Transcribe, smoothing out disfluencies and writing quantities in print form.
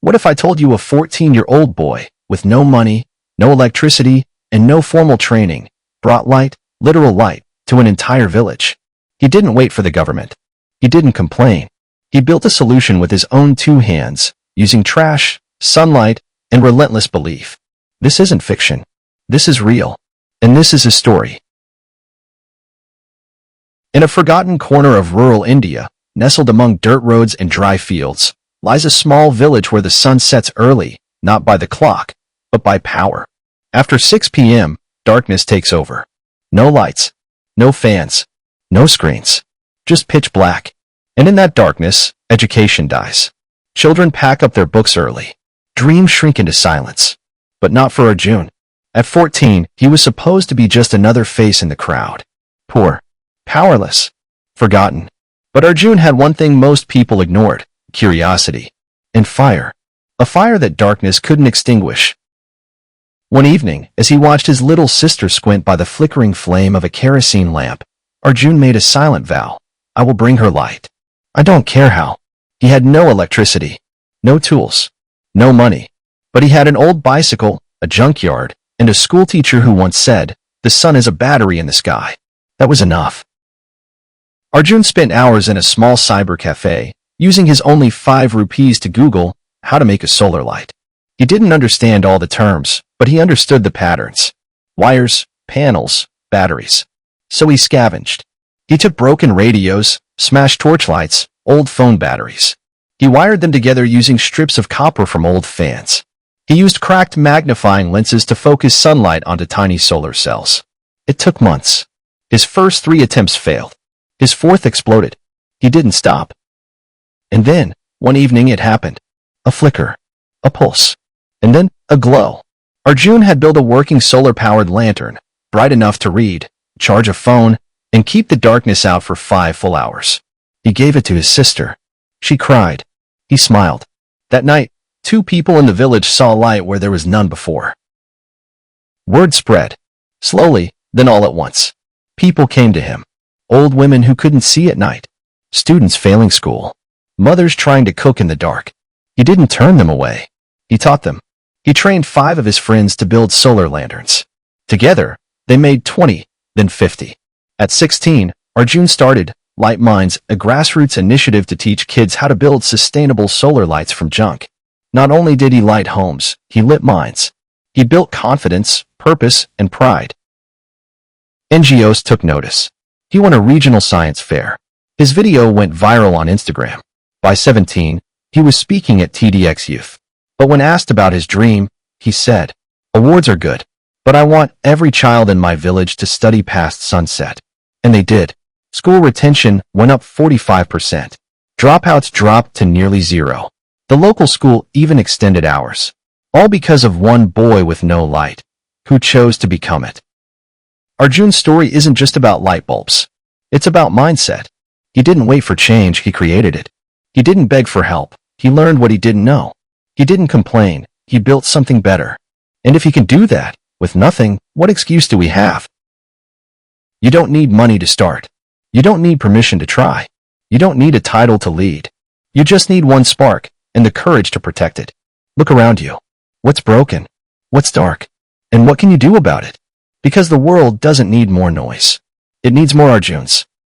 What if I told you a 14-year-old boy with no money, no electricity, and no formal training brought light, literal light, to an entire village? He didn't wait for the government. He didn't complain. He built a solution with his own two hands, using trash, sunlight, and relentless belief. This isn't fiction. This is real. And this is his story. In a forgotten corner of rural India, nestled among dirt roads and dry fields, lies a small village where the sun sets early, not by the clock, but by power. After 6 p.m., darkness takes over. No lights, no fans, no screens, just pitch black. And in that darkness, education dies. Children pack up their books early. Dreams shrink into silence. But not for Arjun. At 14, he was supposed to be just another face in the crowd. Poor, powerless, forgotten. But Arjun had one thing most people ignored: curiosity. And fire. A fire that darkness couldn't extinguish. One evening, as he watched his little sister squint by the flickering flame of a kerosene lamp, Arjun made a silent vow. I will bring her light. I don't care how. He had no electricity, no tools, no money. But he had an old bicycle, a junkyard, and a schoolteacher who once said, the sun is a battery in the sky. That was enough. Arjun spent hours in a small cyber cafe, using his only 5 rupees to Google how to make a solar light. He didn't understand all the terms, but he understood the patterns. Wires, panels, batteries. So he scavenged. He took broken radios, smashed torchlights, old phone batteries. He wired them together using strips of copper from old fans. He used cracked magnifying lenses to focus sunlight onto tiny solar cells. It took months. His first 3 attempts failed. His 4th exploded. He didn't stop. And then, one evening it happened. A flicker. A pulse. And then, a glow. Arjun had built a working solar-powered lantern, bright enough to read, charge a phone, and keep the darkness out for 5 full hours. He gave it to his sister. She cried. He smiled. That night, 2 people in the village saw light where there was none before. Word spread. Slowly, then all at once. People came to him. Old women who couldn't see at night. Students failing school. Mothers trying to cook in the dark. He didn't turn them away. He taught them. He trained 5 of his friends to build solar lanterns. Together, they made 20, then 50. At 16, Arjun started Light Minds, a grassroots initiative to teach kids how to build sustainable solar lights from junk. Not only did he light homes, he lit minds. He built confidence, purpose, and pride. NGOs took notice. He won a regional science fair. His video went viral on Instagram. By 17, he was speaking at TEDx Youth. But when asked about his dream, he said, awards are good, but I want every child in my village to study past sunset. And they did. School retention went up 45%. Dropouts dropped to nearly 0. The local school even extended hours. All because of one boy with no light, who chose to become it. Arjun's story isn't just about light bulbs. It's about mindset. He didn't wait for change, he created it. He didn't beg for help. He learned what he didn't know. He didn't complain. He built something better. And if he can do that, with nothing, what excuse do we have? You don't need money to start. You don't need permission to try. You don't need a title to lead. You just need one spark, and the courage to protect it. Look around you. What's broken? What's dark? And what can you do about it? Because the world doesn't need more noise. It needs more Arjuns.